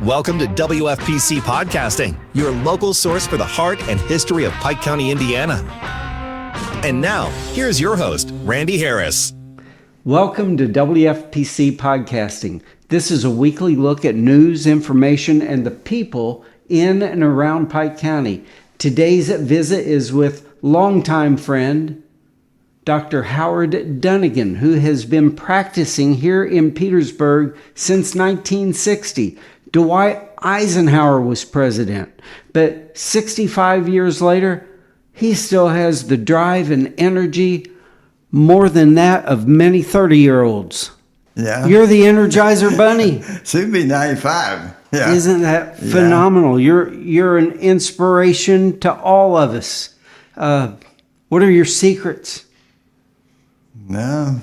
Welcome to WFPC Podcasting, your local source for the heart and history of Pike County, Indiana. And now, here's your host, Randy Harris. Welcome to WFPC Podcasting. This is a weekly look at news, information, and the people in and around Pike County. Today's visit is with longtime friend, Dr. Howard Dunigan, who has been practicing here in Petersburg since 1960. Dwight Eisenhower was president, but 65 years later, he still has the drive and energy, more than that of many 30-year-olds. Yeah. You're the Energizer Bunny. Soon be 95. Yeah. Isn't that phenomenal? You're an inspiration to all of us. What are your secrets? No.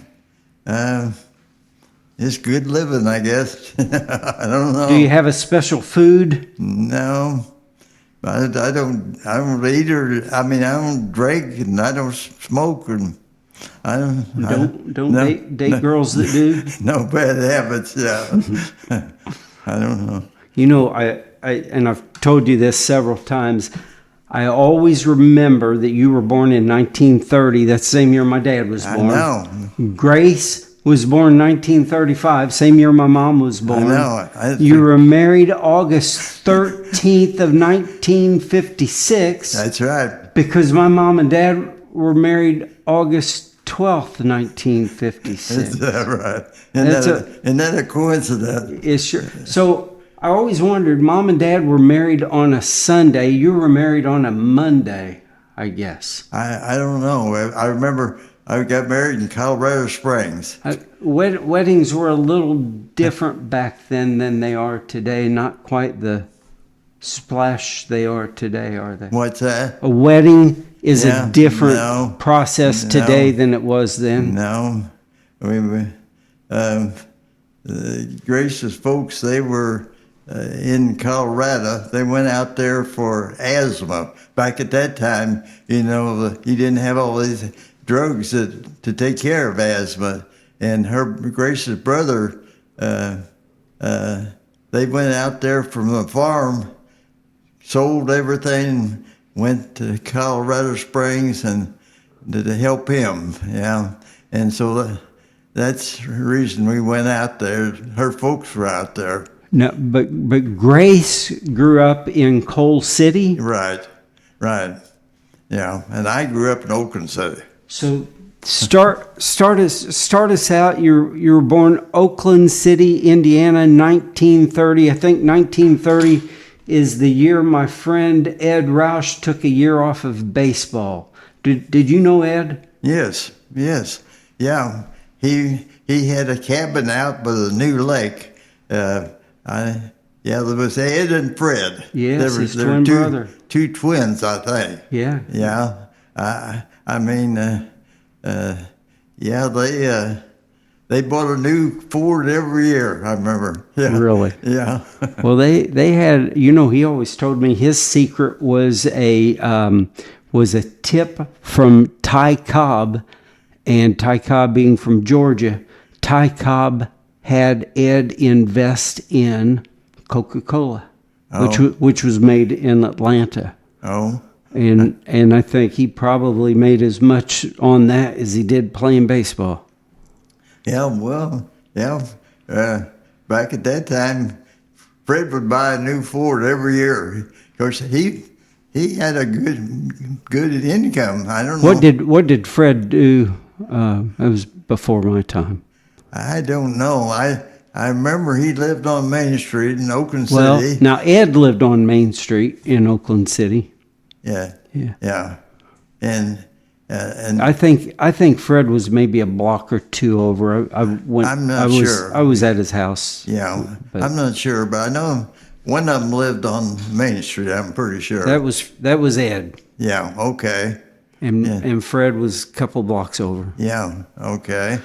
It's good living, I guess. I don't know. Do you have a special food? No. I don't eat I don't drink and I don't smoke and I don't date girls that do? No bad habits, yeah. I don't know. You know, I and I've told you this several times, I always remember that you were born in 1930. That's the same year my dad was born. I know. Grace was born in 1935, same year my mom was born. I know. You were married August 13th of 1956. That's right. Because my mom and dad were married August 12th, 1956. Is that right? Isn't that a coincidence? It's sure. So I always wondered, Mom and Dad were married on a Sunday. You were married on a Monday, I guess. I don't know. I remember I got married in Colorado Springs. Weddings were a little different back then than they are today. Not quite the splash they are today, are they? What's that? A wedding is a different process today than it was then. No. The Grace's folks, they were in Colorado. They went out there for asthma. Back at that time, you didn't have all these drugs to take care of asthma. And Grace's brother, they went out there from the farm, sold everything, went to Colorado Springs and to help him. Yeah, and so that's the reason we went out there. Her folks were out there. No, but Grace grew up in Coal City. Right. Yeah, and I grew up in Oakland City. So start us out. You were born Oakland City, Indiana, 1930. I think 1930 is the year my friend Ed Roush took a year off of baseball. Did you know Ed? Yes. Yeah, he had a cabin out by the new lake. There was Ed and Fred. Yes, his twin brother. Two twins, I think. Yeah. Yeah. They bought a new Ford every year, I remember. Yeah. Really? Yeah. Well, they had, he always told me his secret was a tip from Ty Cobb, and Ty Cobb being from Georgia. Ty Cobb had Ed invest in Coca-Cola, which was made in Atlanta. Oh. And I think he probably made as much on that as he did playing baseball. Yeah, well, back at that time, Fred would buy a new Ford every year. Of course, he had a good income. I don't know. What did Fred do? That was before my time. I don't know. I remember he lived on Main Street in Oakland City. Well, now Ed lived on Main Street in Oakland City. Yeah. And I think Fred was maybe a block or two over. I'm not sure. I was at his house. Yeah, I'm not sure, but I know one of them lived on Main Street. I'm pretty sure. That was Ed. Yeah. Okay. And Fred was a couple blocks over. Yeah. Okay.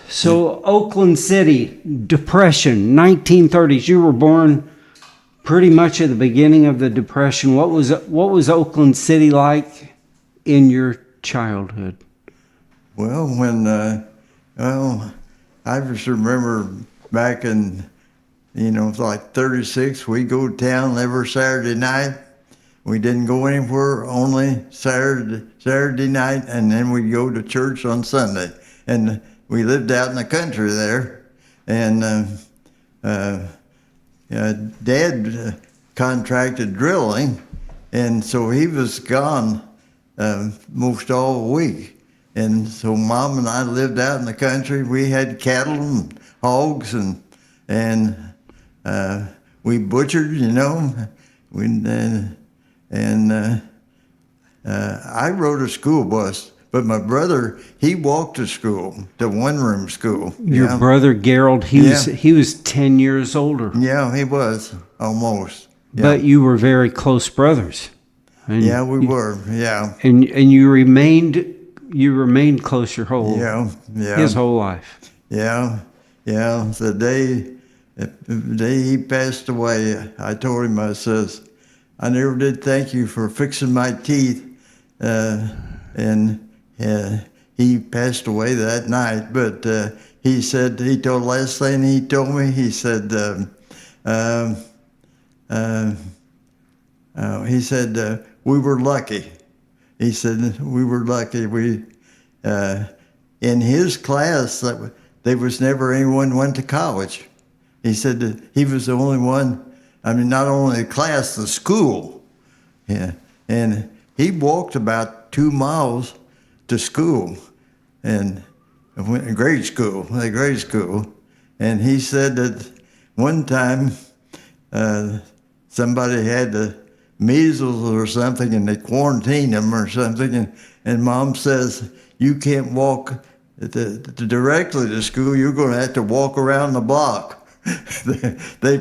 So Oakland City, Depression, 1930s. You were born pretty much at the beginning of the Depression. What was Oakland City like in your childhood? Well, I just remember back in it's like 36. We go to town every Saturday night. We didn't go anywhere, only Saturday night, and then we'd go to church on Sunday. And we lived out in the country there. And Dad contracted drilling, and so he was gone most all week. And so Mom and I lived out in the country. We had cattle and hogs, and we butchered, I rode a school bus, but my brother, he walked to school, to one-room school. Your brother Gerald, he was 10 years older. Yeah, he was, almost. Yeah. But you were very close brothers. And yeah, we were. Yeah. And you remained close his whole life. Yeah. The day he passed away, I told him, I says, I never did thank you for fixing my teeth. And he passed away that night. But he told last thing he told me, he said, we were lucky. He said, we were lucky. In his class, there was never anyone went to college. He said that he was the only one, not only the class, the school. Yeah. And he walked about 2 miles to school, and went to grade school. And he said that one time somebody had the measles or something, and they quarantined him or something, and Mom says, you can't walk directly to school, you're going to have to walk around the block. They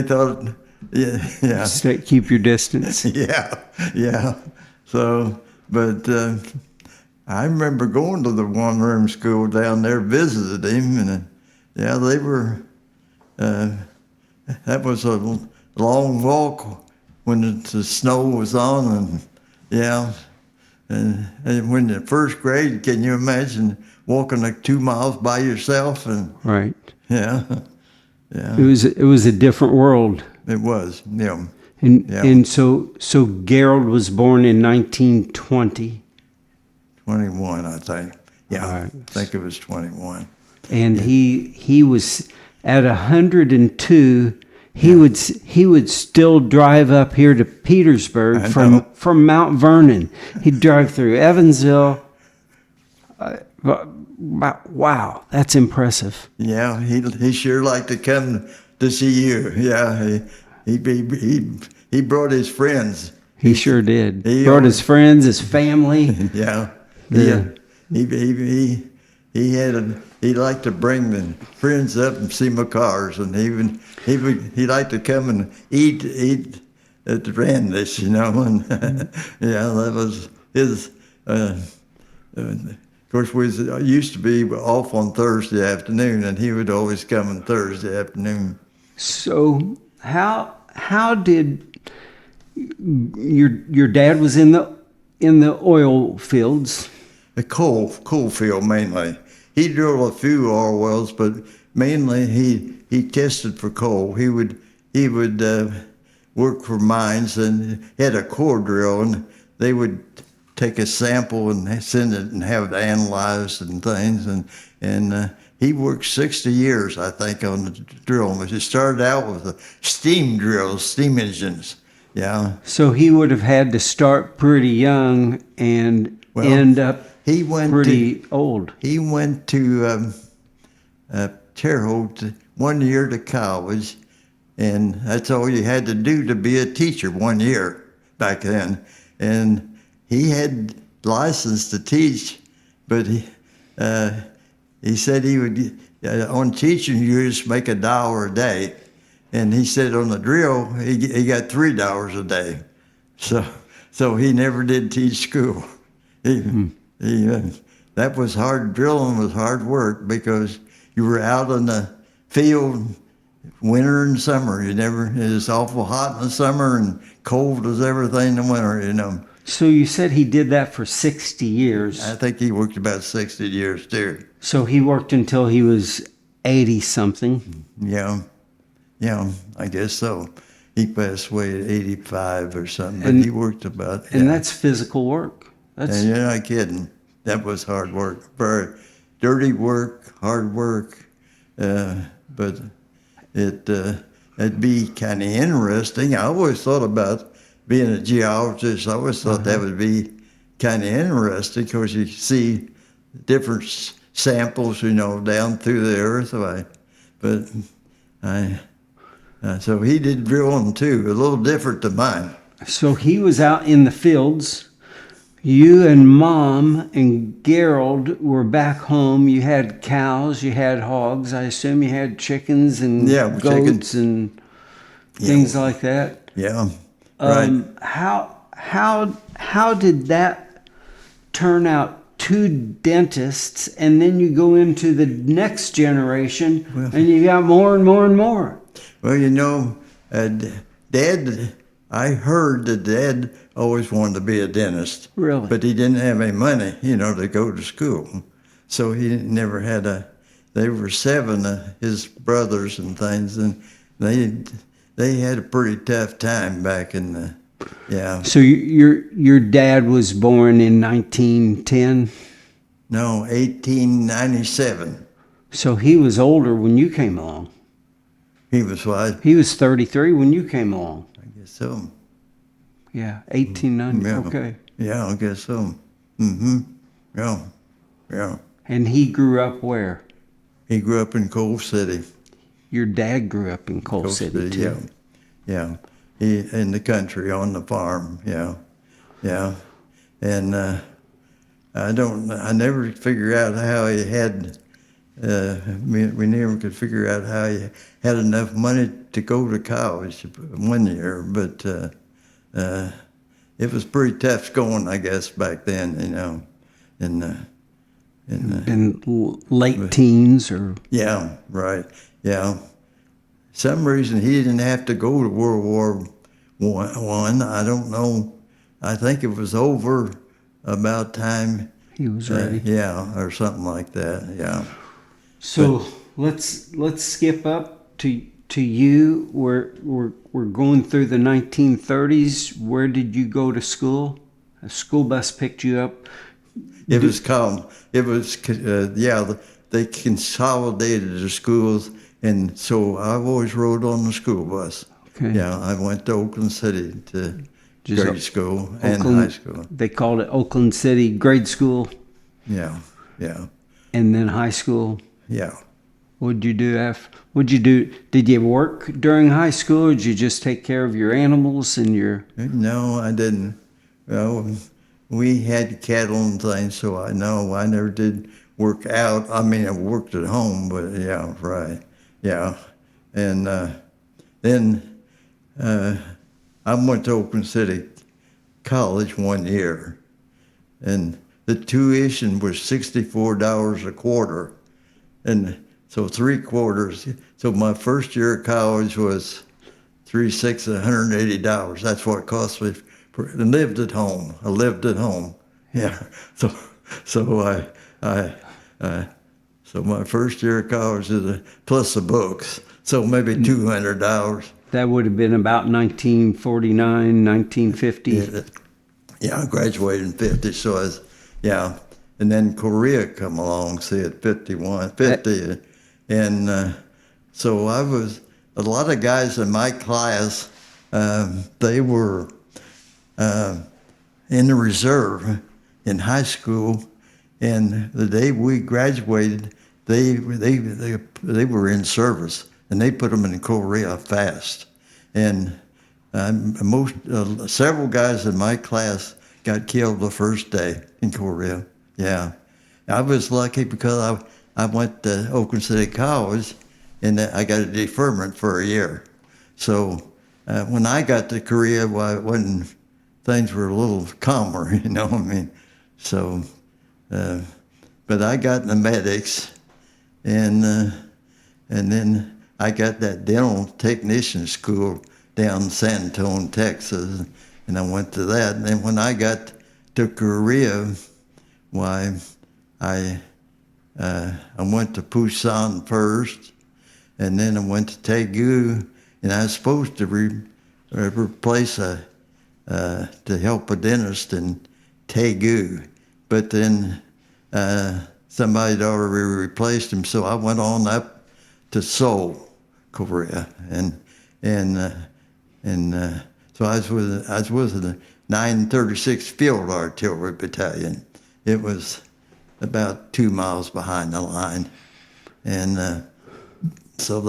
thought, yeah. Keep your distance. Yeah. So, but I remember going to the one-room school down there, visited him, and they were, that was a long walk when the snow was on, and when in first grade, can you imagine walking like 2 miles by yourself? And right. Yeah. It was a different world. It was, yeah. And so Gerald was born in 1920. 21, I think. Yeah, right. I think it was 21. And he was at 102. He would still drive up here to Petersburg from Mount Vernon. He'd drive through Evansville. Wow, that's impressive. Yeah, he sure liked to come to see you. Yeah, he brought his friends. He sure did. He brought his friends, his family. Yeah. He liked to bring the friends up and see my cars, and he liked to come and eat at the Randish, and that was his. Of course, we used to be off on Thursday afternoon, and he would always come on Thursday afternoon. So how did your dad was in the oil fields? The coal field mainly. He drilled a few oil wells, but mainly he tested for coal. He would work for mines, and had a core drill, and they would take a sample and send it and have it analyzed and things. And he worked 60 years, I think, on the drill. He started out with the steam drills, steam engines. Yeah. So he would have had to start pretty young and end up pretty old. He went to Terre Haute 1 year to college, and that's all you had to do to be a teacher, 1 year back then. And he had license to teach, but he said he would, on teaching, you just make $1 a day. And he said on the drill, he got $3 a day. So he never did teach school. That was hard. Drilling was hard work because you were out in the field winter and summer. It was awful hot in the summer and cold as everything in the winter, So you said he did that for 60 years. I think he worked about 60 years too. So he worked until he was 80-something. Yeah. Yeah, I guess so. He passed away at 85 or something, but he worked about. And that's physical work. And you're not kidding. That was hard work. Very dirty work, hard work. But it'd be kind of interesting. I always thought about being a geologist. I always thought that would be kind of interesting because you see different samples, down through the earth. So he did drill them too, a little different than mine. So he was out in the fields. You and Mom and Gerald were back home. You had cows, you had hogs. I assume you had chickens and goats and things like that. Yeah, right. How did that turn out? Two dentists, and then you go into the next generation, and you got more and more and more. Well, Dad, I heard that Dad always wanted to be a dentist. Really? But he didn't have any money, to go to school. So he never had they were 7, his brothers and things, and they had a pretty tough time back in the, So your dad was born in 1910? No, 1897. So he was older when you came along. He was what? He was 33 when you came along. I guess so. Yeah, 1890. Yeah. Okay. Yeah, I guess so. Mm-hmm. Yeah. And he grew up where? He grew up in Coal City. Your dad grew up in Coal City too. Yeah. He in the country on the farm. Yeah. And I never figured out how he had. We never could figure out how he had enough money to go to college one year, but it was pretty tough going, I guess, back then. In late teens or? Yeah, right. Yeah. Some reason he didn't have to go to World War One. I don't know. I think it was over about time he was ready. Or something like that. Yeah. So let's skip up to you. We're going through the 1930s. Where did you go to school? A school bus picked you up. They consolidated the schools, and so I always rode on the school bus. Okay. Yeah, I went to Oakland City to grade school and high school. They called it Oakland City grade school. Yeah. And then high school. Yeah. What'd you do? Did you work during high school, or did you just take care of your animals and your? No, I didn't. Well, we had cattle and things, so I never did work out. I mean, I worked at home, but yeah, right. Yeah. And then I went to Oakland City College one year, and the tuition was $64 a quarter. And so 3 quarters. So my first year of college was $180. That's what it cost me. And lived at home. I lived at home. Yeah. So my first year of college is plus the books. So maybe $200. That would have been about 1949, 1950. Yeah, I graduated in 50. So and then Korea come along, at 50. And so I was, a lot of guys in my class, they were in the reserve in high school. And the day we graduated, they were in service, and they put them in Korea fast. And several guys in my class got killed the first day in Korea. Yeah, I was lucky because I went to Oakland City College, and I got a deferment for a year. So when I got to Korea, things were a little calmer, I mean. So, but I got in the medics, and then I got that dental technician school down in San Antonio, Texas, and I went to that. And then when I got to Korea, I went to Busan first, and then I went to Taegu, and I was supposed to replace to help a dentist in Taegu, but then somebody had already replaced him, so I went on up to Seoul, Korea, and so I was with the 936th Field Artillery Battalion. It was about 2 miles behind the line, and so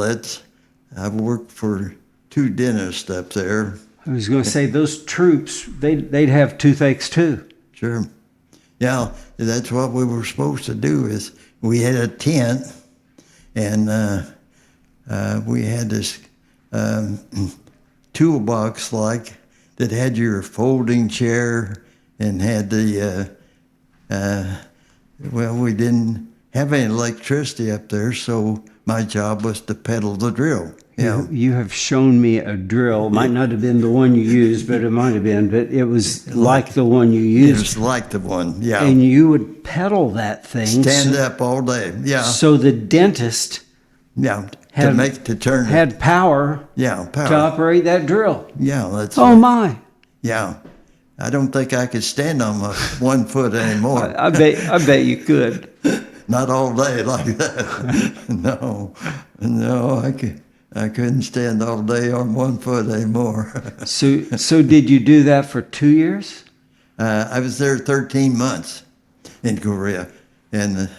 I've worked for 2 dentists up there. I was going to say, those troops, they'd have toothaches too. Sure. Yeah, that's what we were supposed to do. Is we had a tent, and we had this toolbox that had your folding chair and had the we didn't have any electricity up there, so my job was to pedal the drill. Yeah. You have shown me a drill. Might not have been the one you used, but it might have been. But it was like the one you used. It was like the one, yeah. And you would pedal that thing. Stand up all day, yeah. So the dentist had power, to operate that drill. Yeah, that's Oh, my. Yeah. I don't think I could stand on my 1 foot anymore. I bet you could. Not all day like that. No, I couldn't stand all day on 1 foot anymore. So did you do that for 2 years? I was there 13 months in Korea, and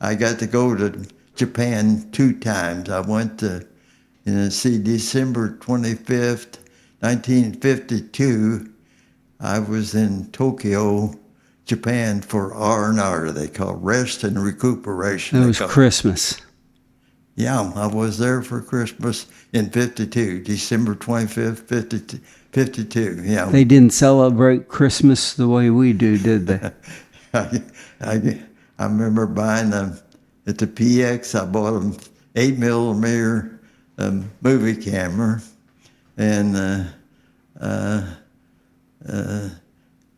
I got to go to Japan 2 times. I went to see December 25th, 1952. I was in Tokyo, Japan for R&R, they call rest and recuperation. It was Christmas. Yeah, I was there for Christmas in 52, December 25th, 52, yeah. They didn't celebrate Christmas the way we do, did they? I remember buying them at the PX. I bought them 8mm movie camera, and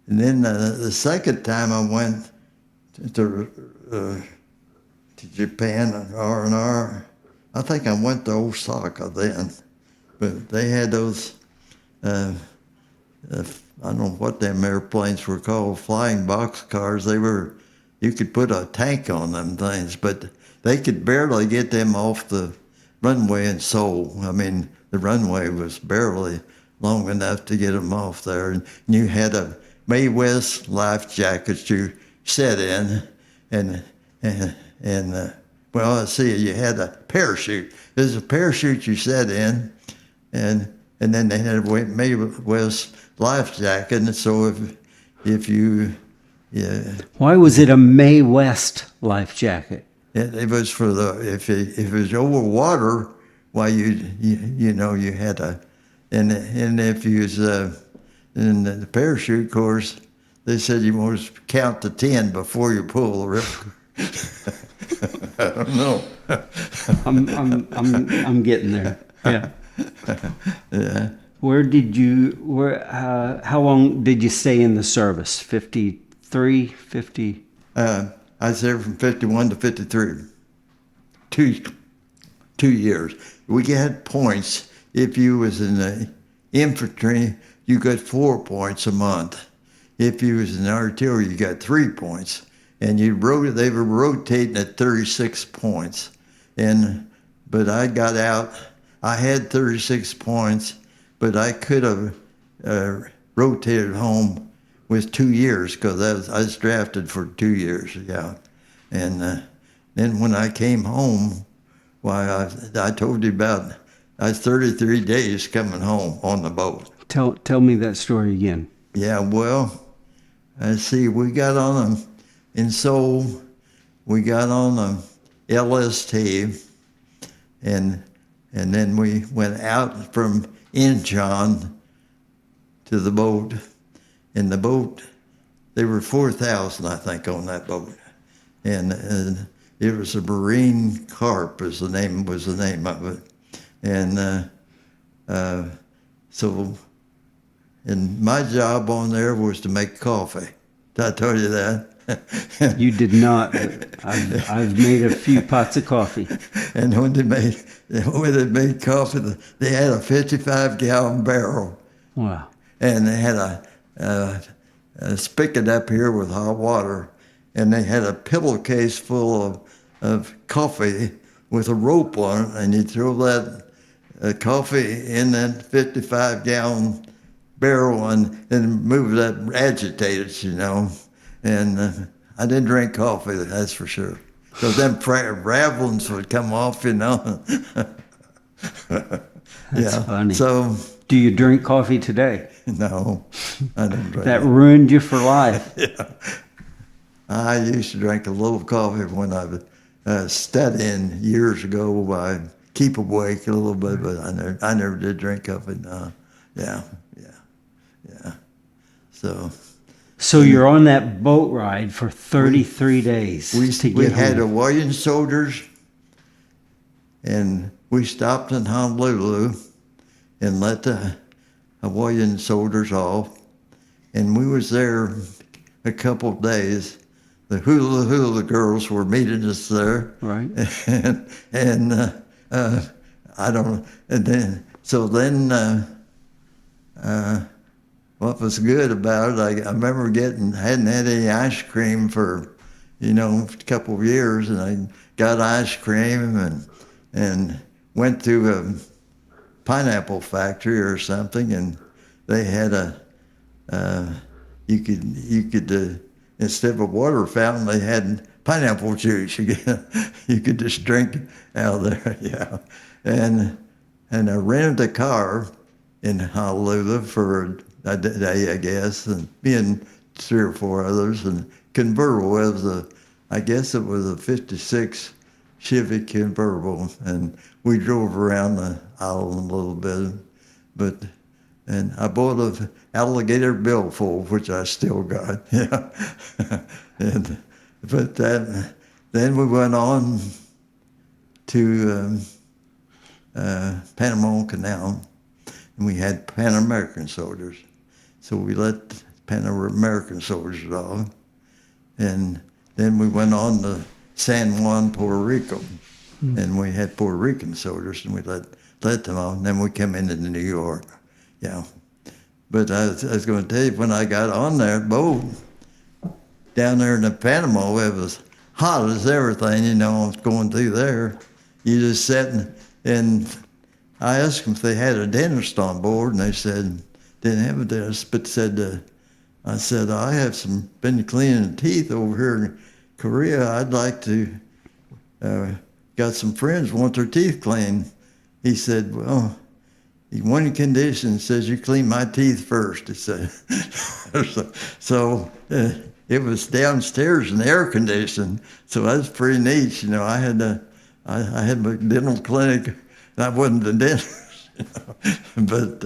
then the second time I went to Japan, R&R, I think I went to Osaka then, but they had those, I don't know what them airplanes were called, flying boxcars. You could put a tank on them things, but they could barely get them off the runway in Seoul. I mean, the runway was barely long enough to get them off there. And you had a Mae West life jacket you sat in, and well, let's see, you had a parachute. There's a parachute you sat in, and then they had a Mae West life jacket, and so if you Why was it a Mae West life jacket? It was for if it was over water, why you had a, and if you was in the parachute course, they said you must count to 10 before you pull the rip. I don't know. I'm getting there. Yeah. Yeah. How long did you stay in the service? 53, 50? I was there from 51 to 53. 2 years. We had points. If you was in the infantry, you got 4 points a month. If you was in the artillery, you got 3 points. And they were rotating at 36 points. But I got out. I had 36 points, but I could have rotated home with 2 years because I was drafted for 2 years. Yeah, and then when I came home, why I told you about. I was 33 days coming home on the boat. Tell me that story again. Yeah, well, let's see. We got on in Seoul. We got on a LST, and then we went out from Incheon to the boat. In the boat, there were 4,000, I think, on that boat, and it was a Marine Carp, was the name of it, and and my job on there was to make coffee. Did I tell you that? You did not. I've made a few pots of coffee. And when they made coffee, they had a 55-gallon barrel. Wow. And they had a spigot up here with hot water, and they had a pillowcase full of coffee with a rope on it, and you throw that coffee in that 55-gallon barrel and move that, agitate it, And I didn't drink coffee, that's for sure. So them ravelings would come off, That's funny. So, do you drink coffee today? no, I didn't drink That ruined you for life. Yeah. I used to drink a little coffee when I was studying years ago. I'd keep awake a little bit, but I never did drink coffee. No. Yeah. So you're on that boat ride for 33 days to get we had home. Hawaiian soldiers, and we stopped in Honolulu and let the Hawaiian soldiers off, and we was there a couple of days. The hula girls were meeting us there, Right. and I don't. And then what was good about it, I remember hadn't had any ice cream for, a couple of years, and I got ice cream and went to a pineapple factory or something, and they had you could instead of a water fountain, they had pineapple juice. You could just drink out of there, yeah. And I rented a car in Honolulu for a day, I guess, and me and 3 or 4 others, and convertible. I guess it was a 56 Chevy convertible, and we drove around the island a little bit, and I bought an alligator billfold, which I still got, yeah. But then we went on to Panama Canal, and we had Pan American soldiers. So we let Pan American soldiers off, and then we went on to San Juan, Puerto Rico, and we had Puerto Rican soldiers, and we let them off, and then we came into New York, yeah. But I was going to tell you, when I got on that boat, down there in the Panama, it was hot as everything, I was going through there. You just sat and I asked them if they had a dentist on board, and they said, didn't have a dentist, but I said, I have been cleaning teeth over here in Korea. I'd like to, got some friends want their teeth cleaned. He said, well, one condition says you clean my teeth first, he said. So it was downstairs in the air conditioned, so that was pretty neat. I had my dental clinic, and I wasn't a dentist. But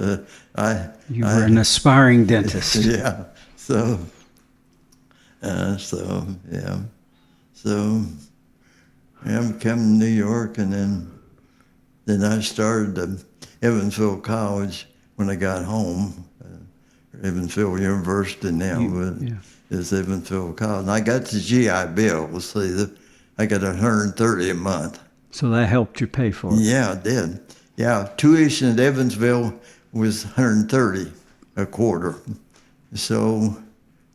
You were an aspiring dentist. Yeah. So yeah. So I'm coming to New York, and then I started Evansville College when I got home. Evansville University now, it's Evansville College. And I got the GI Bill. See, I got $130 a month. So that helped you pay for it. Yeah, it did. Yeah, tuition at Evansville was $130 a quarter. So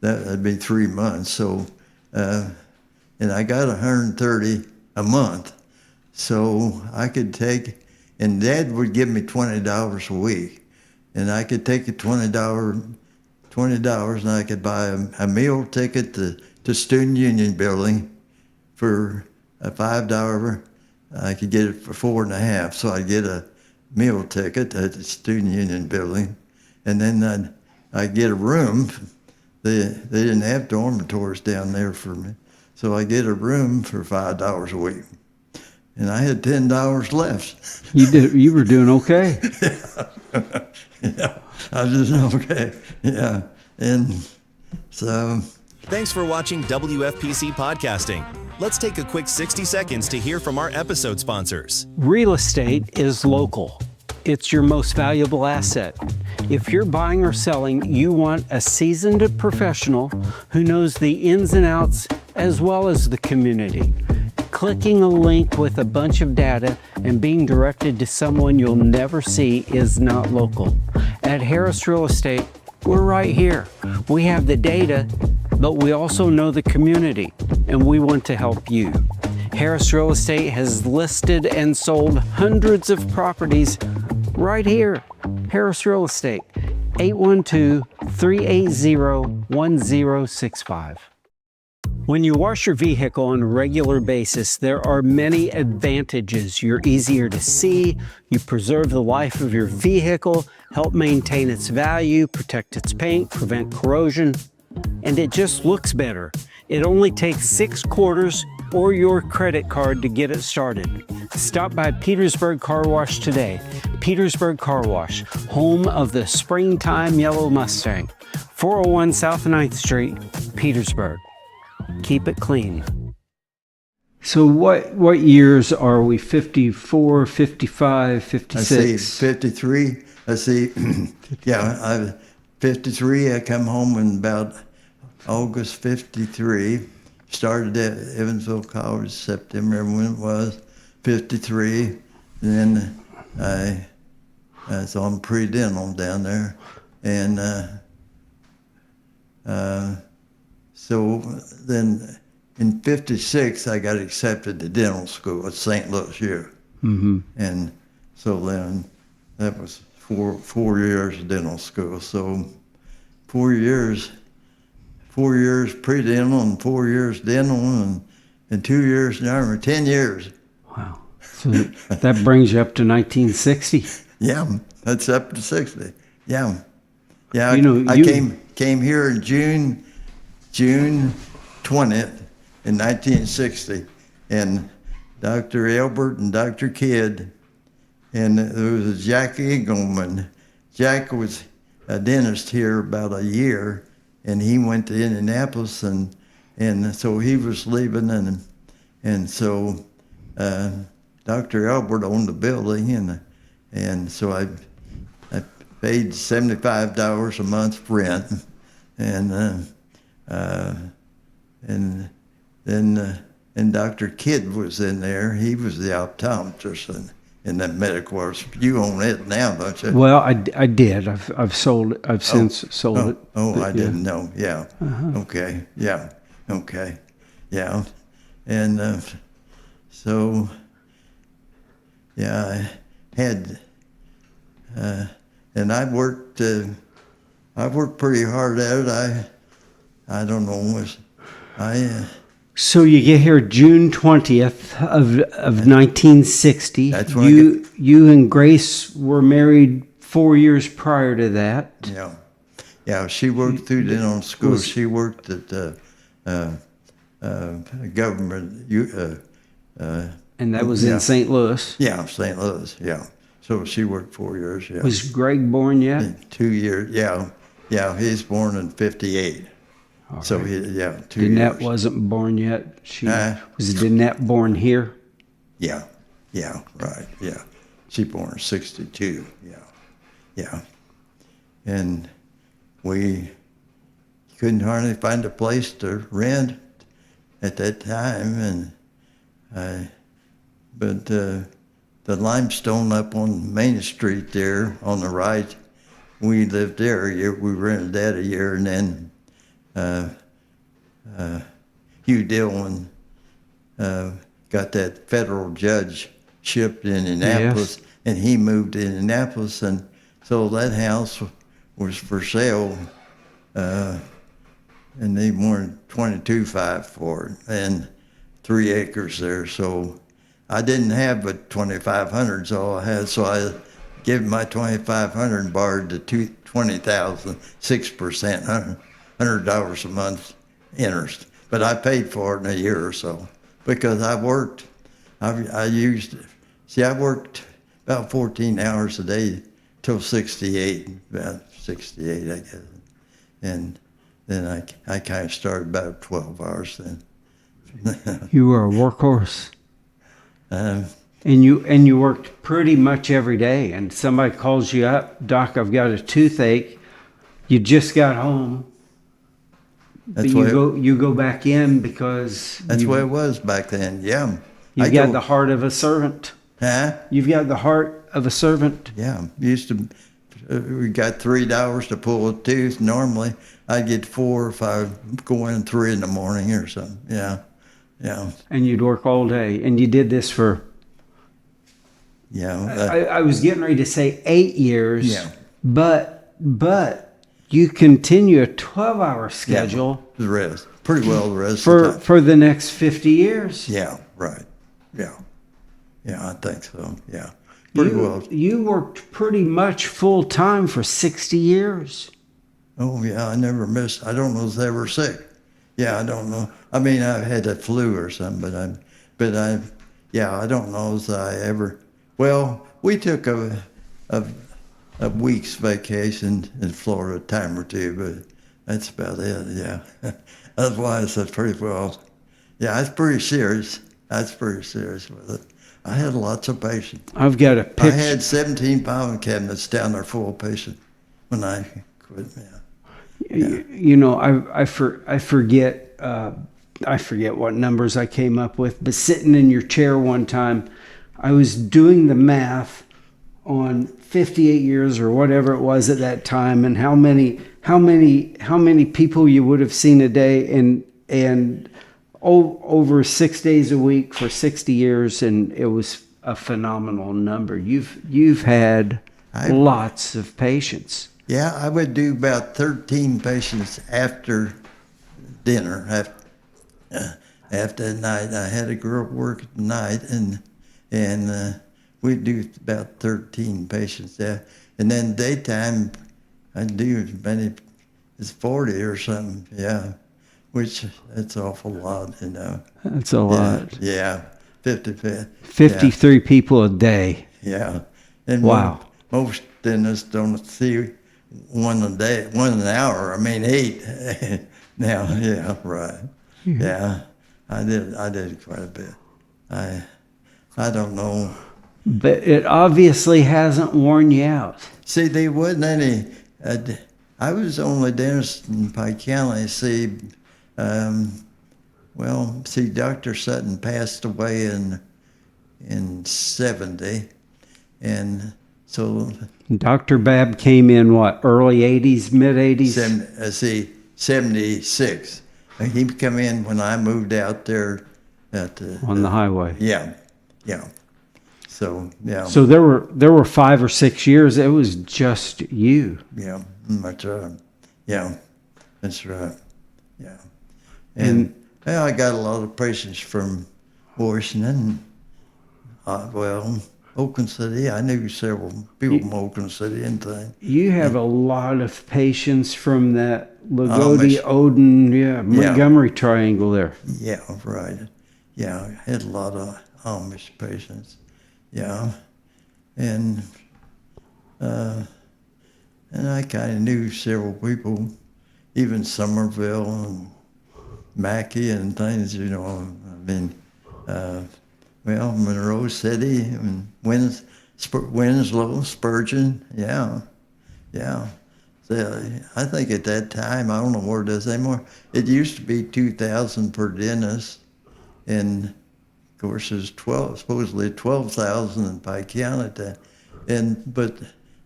that'd be 3 months. So, and I got $130 a month. So I could take, and Dad would give me $20 a week. And I could take a $20 and I could buy a meal ticket to Student Union Building for a $5. I could get it for $4.50. So I'd get a meal ticket at the Student Union Building, and then I'd get a room. They didn't have dormitories down there for me, so I get a room for $5 a week, and I had $10 left. You were doing okay. Yeah, I was just okay. Yeah, and so. Thanks for watching WFPC Podcasting. Let's take a quick 60 seconds to hear from our episode sponsors. Real estate is local. It's your most valuable asset. If you're buying or selling, you want a seasoned professional who knows the ins and outs as well as the community. Clicking a link with a bunch of data and being directed to someone you'll never see is not local. At Harris Real Estate, we're right here. We have the data, but we also know the community, and we want to help you. Harris Real Estate has listed and sold hundreds of properties right here. Harris Real Estate, 812-380-1065. When you wash your vehicle on a regular basis, there are many advantages. You're easier to see, you preserve the life of your vehicle, help maintain its value, protect its paint, prevent corrosion, and it just looks better. It only takes 6 quarters or your credit card to get it started. Stop by Petersburg Car Wash today. Petersburg Car Wash, home of the springtime yellow Mustang. 401 South 9th Street, Petersburg. Keep it clean. So what years are we? 54, 55, 56? I see 53. I see, yeah, 53. I come home in about August 53. Started at Evansville College, September when it was, 53. And then I was on pre-dental down there. And so then in 56, I got accepted to dental school at St. Louis U. Mm-hmm. And so then that was four years of dental school. So 4 years pre-dental and 4 years dental and 2 years now, 10 years. Wow. So that brings you up to 1960. Yeah, that's up to 60. Yeah. Yeah, I came here in June 20th in 1960, and Dr. Elbert and Dr. Kidd, and there was a Jack Engelman. Jack was a dentist here about a year, and he went to Indianapolis, and so he was leaving, and so Dr. Elbert owned the building, and so I paid $75 a month rent, and Dr. Kidd was in there. He was the optometrist in that medical arts. You own it now, don't you? Well, I did. I've sold it. I've since sold it. Oh, I didn't know. Yeah. Uh-huh. Okay. Yeah. Okay. Yeah. And so, yeah, I had, and I worked pretty hard at it. I don't know. So you get here June 20th of 1960. That's when you and Grace were married 4 years prior to that. Yeah. Yeah, she worked through dental school. She worked at government. And that was in St. Louis? Yeah, St. Louis, yeah. So she worked 4 years, yeah. Was Greg born yet? In 2 years, yeah. Yeah, he's born in 58. All so, right. 2 years. Danette wasn't born yet? Was Danette born here? Yeah, right, yeah. She born in 62, yeah. And we couldn't hardly find a place to rent at that time, but the limestone up on Main Street there on the right, we lived there a year. We rented that a year, and then Hugh Dillon got that federal judge shipped in Indianapolis, yes. And he moved to Indianapolis, and so that house was for sale, and they wanted $22,500 for it, and 3 acres there. So I didn't have but $2,500 is all I had, so I gave my $2,500 and borrowed the $20,000, 6%, $100 a month interest. But I paid for it in a year or so because I worked. I worked about 14 hours a day till 68, about 68, I guess. And then I kind of started about 12 hours then. You were a workhorse? And you worked pretty much every day. And somebody calls you up, Doc, I've got a toothache. You just got home. But you go back in because That's what it was back then. Yeah. You've got the heart of a servant. Huh? You've got the heart of a servant. Yeah. We got $3 to pull a tooth. Normally, I'd get 4 if I go in 3 in the morning or something. Yeah. Yeah. And you'd work all day. And you did this for... Yeah. I was getting ready to say 8 years. Yeah. But you continue a 12-hour schedule. Yeah, the rest. Pretty well the rest of the time. For the next 50 years. Yeah, right. Yeah. Yeah, I think so. Yeah. Pretty well. You worked pretty much full time for 60 years. Oh, yeah, I never missed. I don't know if I was ever sick. Yeah, I don't know. I mean, I've had a flu or something, I don't know if I ever. Well, we took a week's vacation in Florida a time or two, but that's about it, yeah. Otherwise, that's pretty well. Yeah, I was pretty serious. With it. I had lots of patients. I've got a picture. I had 17 filing cabinets down there full of patients when I quit, yeah. You know, I forget what numbers I came up with, but sitting in your chair one time, I was doing the math on 58 years or whatever it was at that time, and how many people you would have seen a day, and over 6 days a week for 60 years, and it was a phenomenal number. You've had lots of patients. Yeah, I would do about 13 patients after dinner. After night, I had a girl work at night, and we'd do about 13 patients there. And then daytime, I'd do as many as 40 or something, yeah, which that's an awful lot, you know. That's a lot. Yeah, 53 people a day. Yeah. And wow. Most dentists don't see one a day, 1 an hour. I mean, 8 now. Yeah, right. Mm-hmm. Yeah, I did quite a bit. I don't know. But it obviously hasn't worn you out. See, there wasn't any. I was the only dentist in Pike County. See, Dr. Sutton passed away in 70, and so. Dr. Babb came in what, early 80s, mid 80s? 76. He come in when I moved out there on the highway. Yeah. So yeah. So there were 5 or 6 years. It was just you. Yeah, that's right. Yeah, that's right. Yeah, and I got a lot of patients from Washington. Oakland City. I knew several people from Oakland City and things. You have a lot of patients from that Lagodi, Odin, Montgomery triangle there. Yeah, right. Yeah, I had a lot of Amish patients. Yeah, and I kind of knew several people, even Somerville and Mackey and things. You know, I mean, Monroe City and Winslow, Spurgeon. Yeah. So I think at that time, I don't know where it is anymore. It used to be 2,000 per dentist, and of course, there's supposedly 12,000 in Pike County, but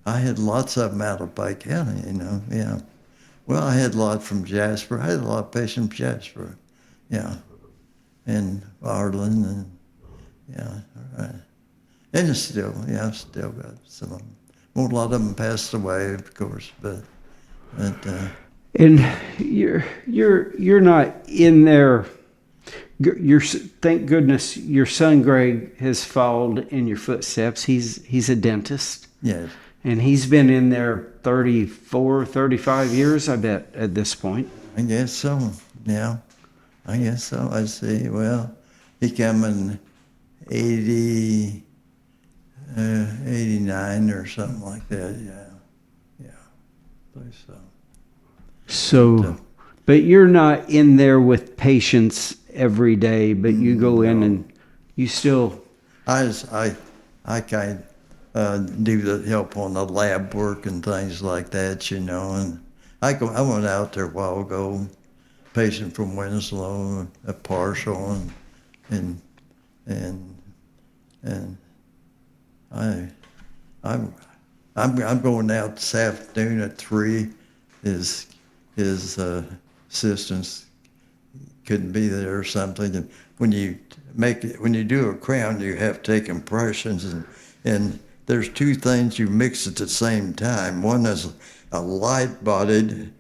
I had lots of them out of Pike County, you know. Yeah. Well, I had a lot from Jasper. I had a lot of patients from Jasper. Yeah. And Arlen and yeah, right. And I've still got some of them. Well, a lot of them passed away, of course, but. And you're not in there. Thank goodness your son Greg has followed in your footsteps. He's a dentist. Yes. And he's been in there 34, 35 years, I bet, at this point. I guess so. Yeah. I guess so. I see. Well, he came in 89 or something like that. Yeah. I believe so. So, but you're not in there with patients every day, but you go in and you still I kind of do the help on the lab work and things like that, you know. And I went out there a while ago, patient from Winslow, a partial, and I'm going out this afternoon at 3. His assistants couldn't be there or something. And when you do a crown, you have to take impressions, and there's 2 things you mix at the same time. One is a light-bodied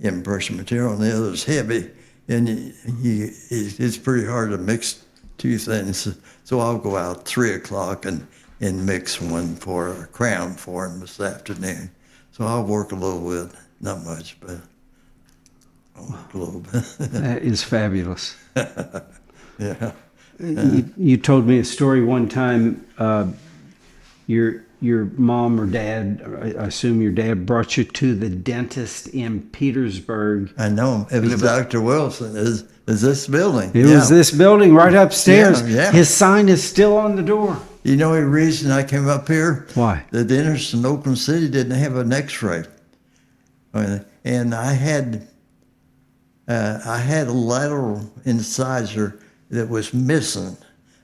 impression material, and the other is heavy, and it's pretty hard to mix 2 things. So I'll go out 3 o'clock and mix one for a crown for him this afternoon. So I'll work a little bit, not much, but I'll work a little bit. That is fabulous. Yeah. You told me a story one time. Your mom or dad, I assume your dad, brought you to the dentist in Petersburg. I know. It was Dr. Wilson. Is this building? It was this building right upstairs. Yeah. His sign is still on the door. You know the reason I came up here? Why? The dentist in Oakland City didn't have an X-ray, and I had a lateral incisor that was missing.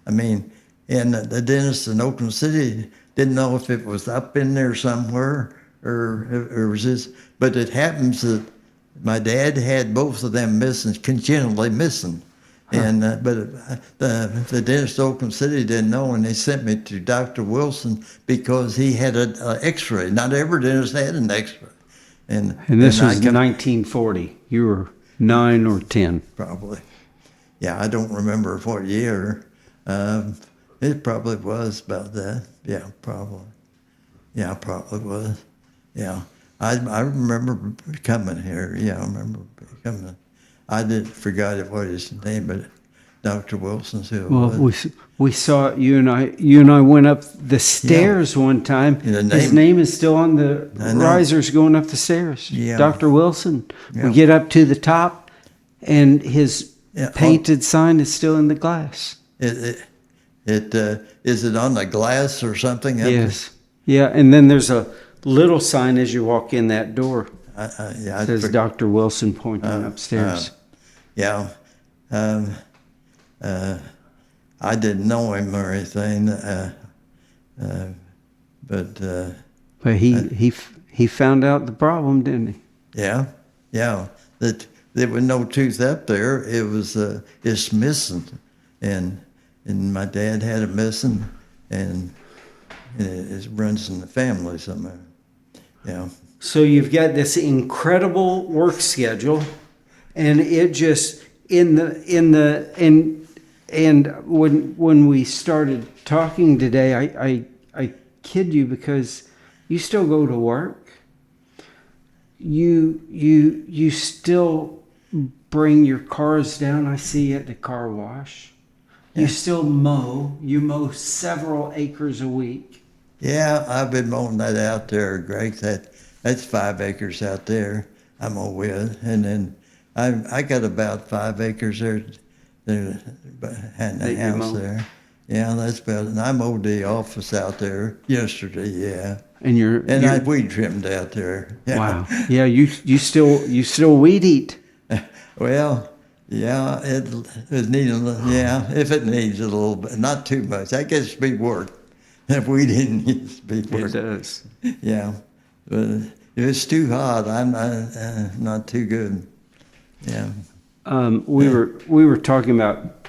I mean, and the dentist in Oakland City didn't know if it was up in there somewhere or was this. But it happens that my dad had both of them missing, congenitally missing. And but the dentist in Oakland City didn't know, and they sent me to Dr. Wilson because he had an X-ray. Not every dentist had an X-ray. And this was 1940. You were 9 or 10. Probably. Yeah, I don't remember what year. It probably was about that. Yeah, probably. Yeah, probably was. Yeah. I remember coming here. Yeah, I remember coming. I forgot what his name, but Dr. Wilson's who it was. Well, we saw you and I went up the stairs one time. His name is still on the risers going up the stairs. Yeah. Dr. Wilson. Yeah. We get up to the top, and his painted sign is still in the glass. Is it on the glass or something? Yes. Yeah, and then there's a little sign as you walk in that door. It says Dr. Wilson pointing upstairs. Yeah. I didn't know him or anything, but he found out the problem, didn't he? Yeah. That there was no tooth up there. It was it's missing, and my dad had it missing, and it runs in the family somewhere. Yeah. So you've got this incredible work schedule, and it just and when we started talking today, I kid you because you still go to work. You still bring your cars down. I see you at the car wash. You still mow. You mow several acres a week. Yeah, I've been mowing that out there, Greg. That's 5 acres out there I'm all with. And then I got about 5 acres there behind the house there. Yeah, that's about it. And I mowed the office out there yesterday, yeah. And I weed trimmed out there. Yeah. Wow. Yeah, you still weed eat. Well, yeah, it needs a little, yeah, if it needs a little bit, not too much. I guess it'd be work. If we didn't need to be work. It does. Yeah. But if it's too hot, I'm not too good. Yeah. We were talking about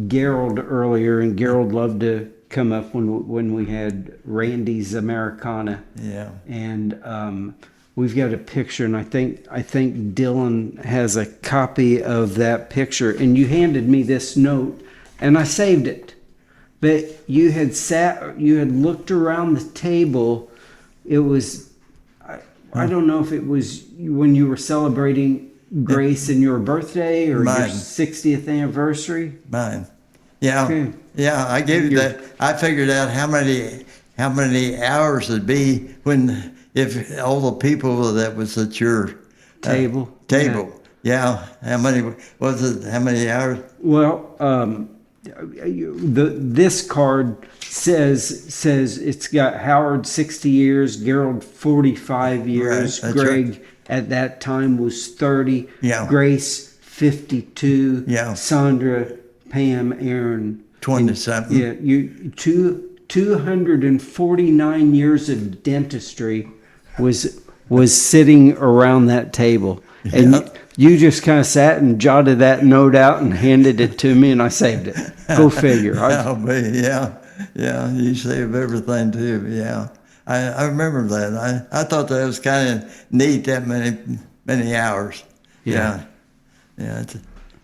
Gerald earlier, and Gerald loved to come up when we had Randy's Americana. Yeah. And we've got a picture, and I think Dylan has a copy of that picture. And you handed me this note, and I saved it. But you had looked around the table. It was, I don't know if it was when you were celebrating Grace and your birthday or your 60th anniversary. Mine. Yeah. Okay. Yeah, I gave you that. I figured out how many hours it'd be if all the people that was at your table. Yeah. How many was it? How many hours? Well, this card says it's got Howard 60 years, Gerald 45 years, Right, Greg right. at that time was 30, Yeah. Grace 52, Yeah. Sandra, Pam, Aaron 20-something. Yeah, 249 years of dentistry was sitting around that table, and Yeah. you just kind of sat and jotted that note out and handed it to me, and I saved it. Go figure. Yeah, you save everything too. Yeah, I remember that. I thought that was kind of neat, that many hours. Yeah. It's,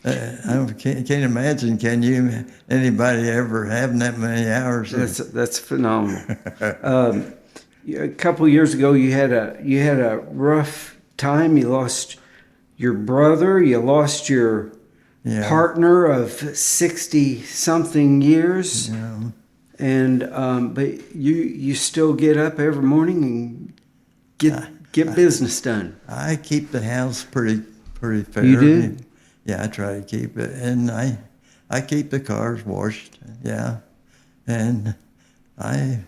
can't imagine. Can you? Anybody ever having that many hours? That's phenomenal. A couple years ago, you had a rough time. You lost your brother. You lost your partner of 60-something years. Yeah. And but you still get up every morning and get business done. I keep the house pretty fair. You do? Yeah, I try to keep it, and I keep the cars washed. Yeah, and I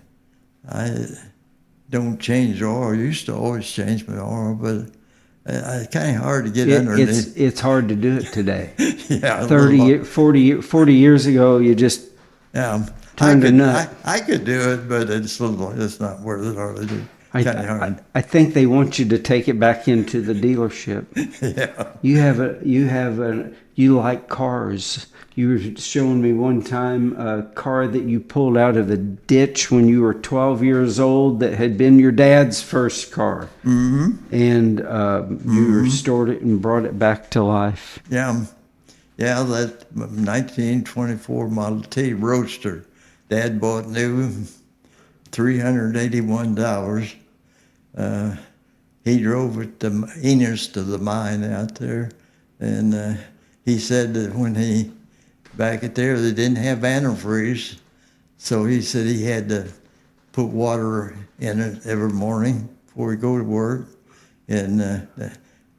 don't change oil. I used to always change my oil, but it's kind of hard to get underneath. It's hard to do it today. Yeah, 40 years ago, you just turned a nut. I could do it, but it's not worth it hardly. Kind of hard. I think they want you to take it back into the dealership. Yeah. You like cars. You were showing me one time a car that you pulled out of the ditch when you were 12 years old that had been your dad's first car. Mm-hmm. And you restored it and brought it back to life. Yeah. Yeah, that 1924 Model T Roadster. Dad bought new, $381. He drove it to Enos to the mine out there, and he said that when back at there, they didn't have antifreeze, so he said he had to put water in it every morning before he go to work, and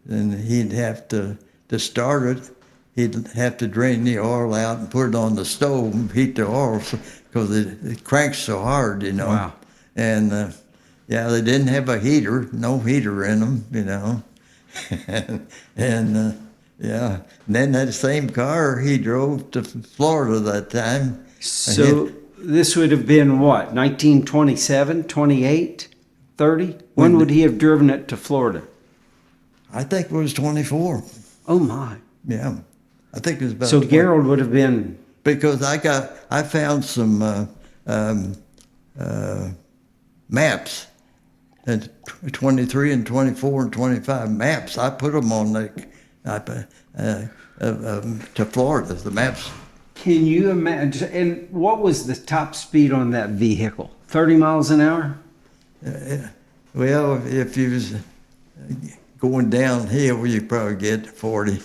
he'd have to start it. He'd have to drain the oil out and put it on the stove and heat the oil because it cranks so hard, Wow. And they didn't have a heater, no heater in them, and then that same car he drove to Florida that time. So this would have been what, 1927, 28, 30? When would he have driven it to Florida? I think it was 24. Oh my. Yeah, I think it was about. So 20. Gerald would have been. Because I found some maps, and 23 and 24 and 25 maps. I put them on to Florida. The maps. Can you imagine? And what was the top speed on that vehicle? 30 miles an hour? Well, if you was going downhill, you probably get 40.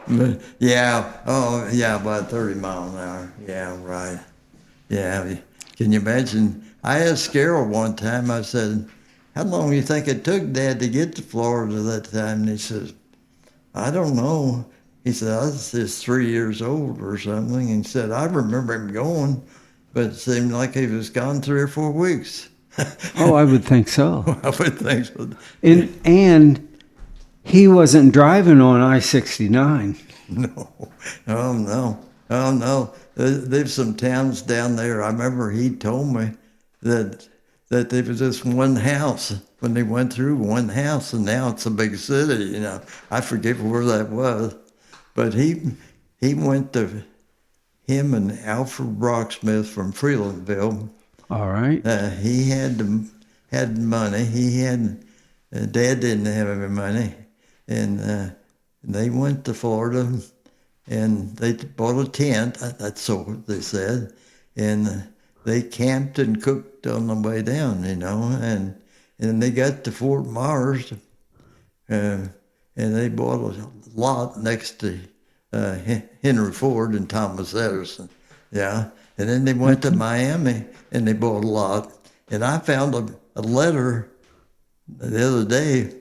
But about 30 miles an hour. Yeah, right. Yeah, can you imagine? I asked Carol one time, I said, how long do you think it took Dad to get to Florida that time? And he says, I don't know. He said, I was just 3 years old or something. And he said, I remember him going, but it seemed like he was gone 3 or 4 weeks. Oh, I would think so. I would think so. And he wasn't driving on I-69. No. Oh, no. There's some towns down there. I remember he told me that there was just one house when they went through one house, and now it's a big city. I forget where that was, but he went to him and Alfred Brocksmith from Freelandville. All right. He had money. Dad didn't have any money, and they went to Florida, and they bought a tent. That's what they said, and they camped and cooked on the way down, and they got to Fort Myers, and they bought a lot next to Henry Ford and Thomas Edison, and then they went to Miami and they bought a lot, and I found a letter the other day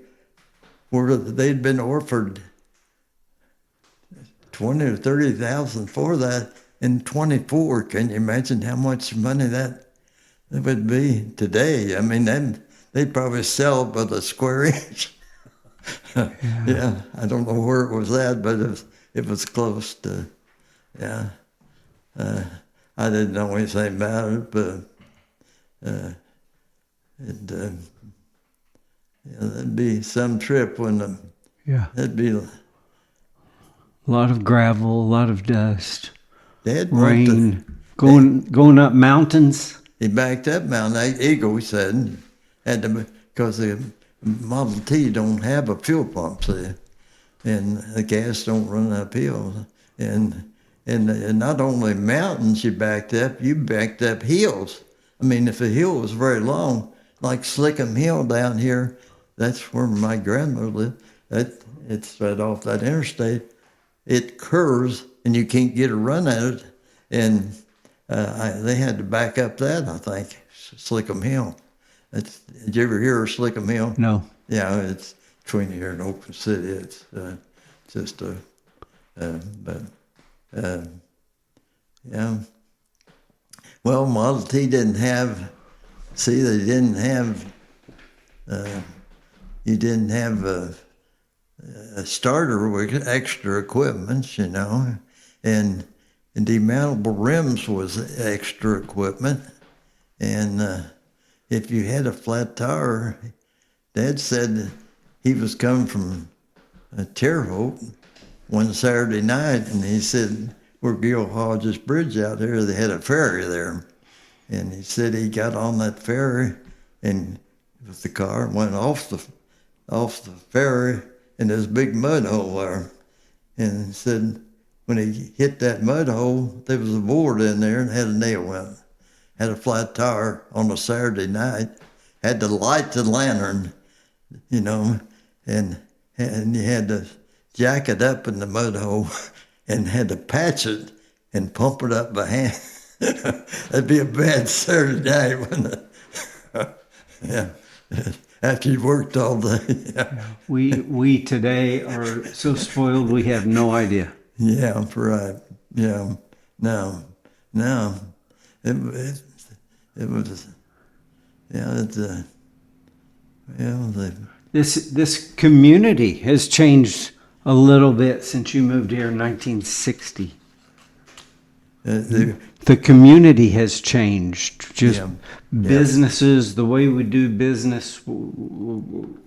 where they'd been offered 20 or 30,000 for that, in 24. Can you imagine how much money that would be today? I mean, they'd probably sell it by the square inch. Yeah, I don't know where it was at, but it was close to, yeah. I didn't know anything about it, but that'd be some trip when that'd be a lot of gravel, a lot of dust, Dad rain, going up mountains. He backed up Mount Eagle, he said, because the Model T don't have a fuel pump, see, and the gas don't run uphill. And not only mountains you backed up hills. I mean, if a hill was very long, like Slickham Hill down here, that's where my grandmother lived. It's right off that interstate. It curves, and you can't get a run at it. And they had to back up that, I think, Slickham Hill. Did you ever hear of Slickham Hill? No. Yeah, it's between here and Oakland City. It's just yeah. Well, Model T didn't have. See, they didn't have. You didn't have a starter with extra equipment, you know, and demountable rims was extra equipment, and if you had a flat tire, Dad said he was coming from Terre Haute one Saturday night, and he said, where Gil Hodges Bridge out there, they had a ferry there. And he said he got on that ferry and with the car and went off the ferry, and there's a big mud hole there. And he said when he hit that mud hole, there was a board in there and had a nail in it. Had a flat tire on a Saturday night, had to light the lantern, you know, and you had to jack it up in the mud hole and had to patch it and pump it up by hand. That'd be a bad Saturday night, wouldn't it? Yeah, after you worked all day. Yeah. We today are so spoiled we have no idea. Yeah, right. Yeah, no. It was, This community has changed a little bit since you moved here in 1960. The community has changed. Just businesses, the way we do business. No.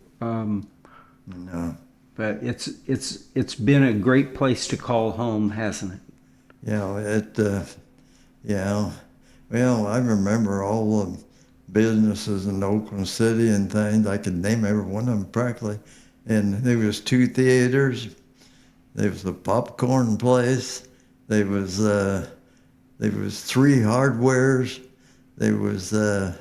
But it's been a great place to call home, hasn't it? Yeah, Well, I remember all the businesses in Oakland City and things. I could name every one of them practically. And there was 2 theaters. There was a popcorn place. There was 3 hardwares. There was a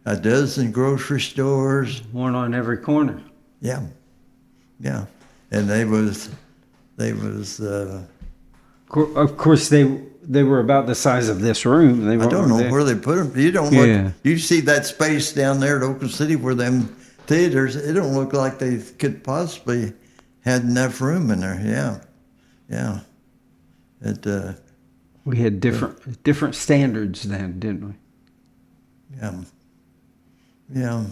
dozen grocery stores. One on every corner. Yeah. And they was. Of course, they were about the size of this room. I don't know where they put them. You don't look. You see that space down there at Oakland City where them theaters. It don't look like they could possibly had enough room in there. Yeah. We had different standards then, didn't we? Yeah.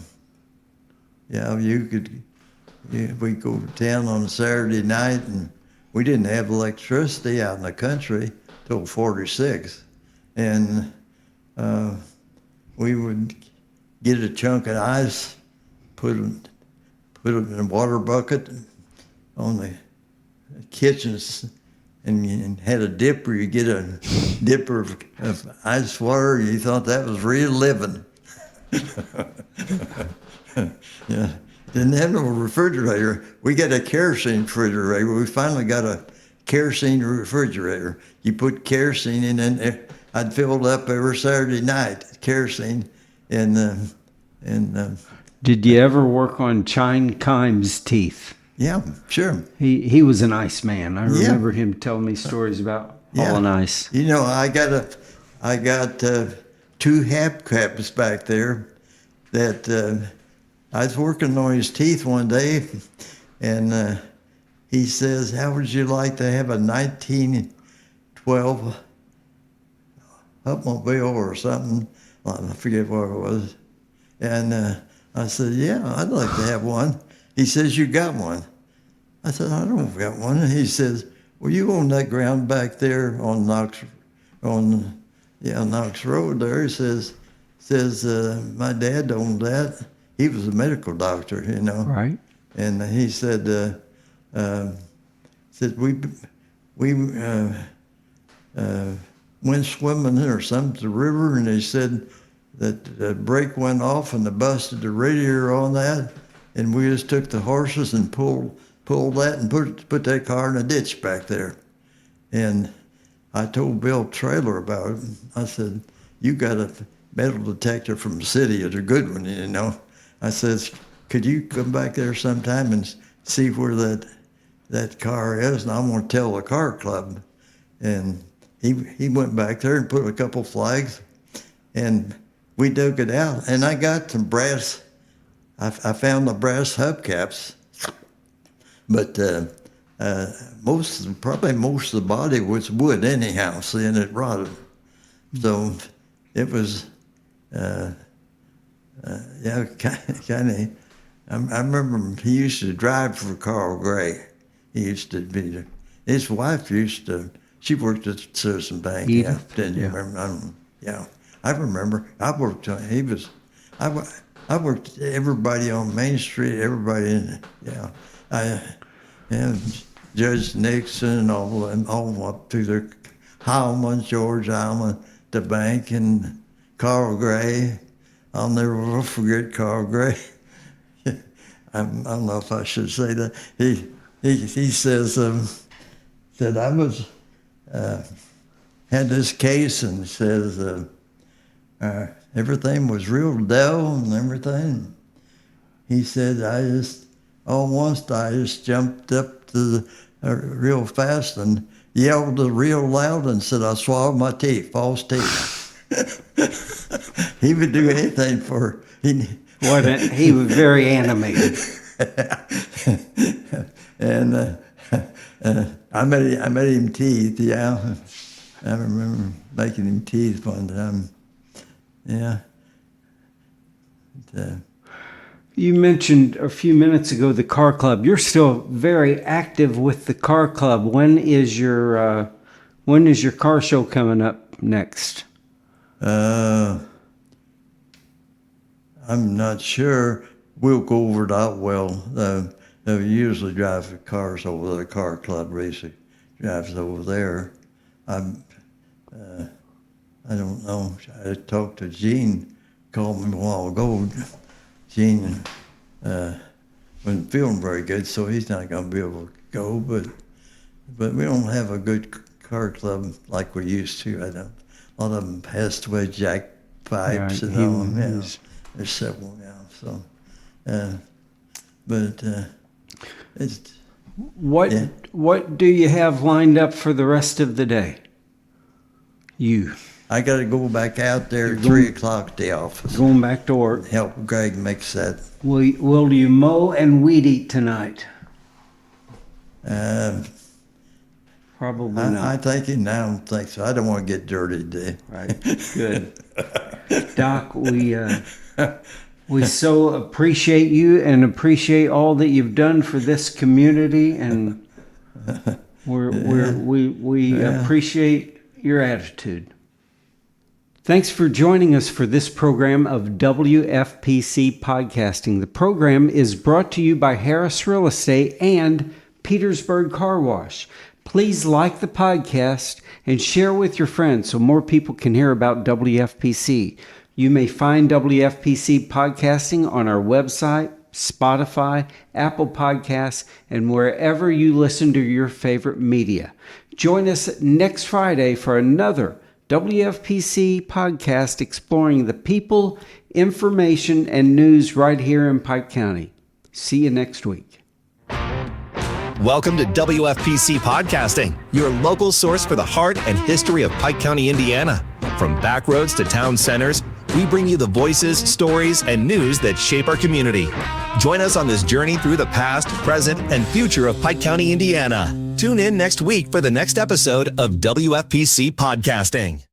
We go to town on a Saturday night, and we didn't have electricity out in the country till 46, and we would get a chunk of ice, put it in a water bucket on the kitchen, and had a dipper. You get a dipper of ice water. You thought that was real living. Yeah. Didn't have no refrigerator. We got a kerosene refrigerator. We finally got a kerosene refrigerator. You put kerosene in there. I'd fill it up every Saturday night, kerosene. Did you ever work on Chine Kimes' teeth? Yeah, sure. He was an ice man. I remember him telling me stories about hauling ice. You know, I got 2 hap caps back there that I was working on his teeth one day, and he says, "How would you like to have a 1912 Hupmobile or something. I forget what it was. And I said, yeah, I'd like to have one. He says, you got one. I said, I don't got one. And he says, well, you own that ground back there on Knox Road there. He says, my dad owned that. He was a medical doctor, Right. And he said, we went swimming or something to the river, and he said that the brake went off and they busted the radiator on that, and we just took the horses and pulled that and put that car in a ditch back there. And I told Bill Traylor about it. I said, you got a metal detector from the city, it's a good one, I says, could you come back there sometime and see where that car is? And I'm going to tell the car club. And he went back there and put a couple flags, and we dug it out. And I got some brass, I found the brass hubcaps, but probably most of the body was wood anyhow, and it rotted. So it was, kind of. I remember he used to drive for Carl Gray. He used to be, his wife she worked at Citizen Bank. Edith? Yeah, didn't you remember? I remember. I worked everybody on Main Street, everybody Judge Nixon and all up through the Heilman, George Heilman, the bank, and Carl Gray. I'll never forget Carl Gray. I don't know if I should say that. He says that I was had this case, and says everything was real dull and everything. He said I just jumped up to the real fast and yelled real loud and said I swallowed my teeth, false teeth. He would do anything for. He was very animated. And I made him teeth. Yeah, I remember making him teeth one time. Yeah. You mentioned a few minutes ago the car club. You're still very active with the car club. When is your car show coming up next? I'm not sure. We'll go over that well. They usually drive the cars over there. The car club racing drives over there. I don't know. I talked to Gene, called me a while ago. Gene wasn't feeling very good, so he's not going to be able to go. But we don't have a good car club like we used to. A lot of them passed away, jack pipes and all. There's several now. So, it's what do you have lined up for the rest of the day? I got to go back out there at 3 o'clock at the office. Going back to work. Help Greg mix that. Will you mow and weed eat tonight? Probably not. I don't think so. I don't want to get dirty today. Right. Good. Doc, we so appreciate you and appreciate all that you've done for this community, and we appreciate your attitude. Thanks for joining us for this program of WFPC Podcasting. The program is brought to you by Harris Real Estate and Petersburg Car Wash. Please like the podcast and share with your friends so more people can hear about WFPC. You may find WFPC Podcasting on our website, Spotify, Apple Podcasts, and wherever you listen to your favorite media. Join us next Friday for another WFPC podcast exploring the people, information, and news right here in Pike County. See you next week. Welcome to WFPC Podcasting, your local source for the heart and history of Pike County, Indiana. From back roads to town centers, we bring you the voices, stories, and news that shape our community. Join us on this journey through the past, present, and future of Pike County, Indiana. Tune in next week for the next episode of WFPC Podcasting.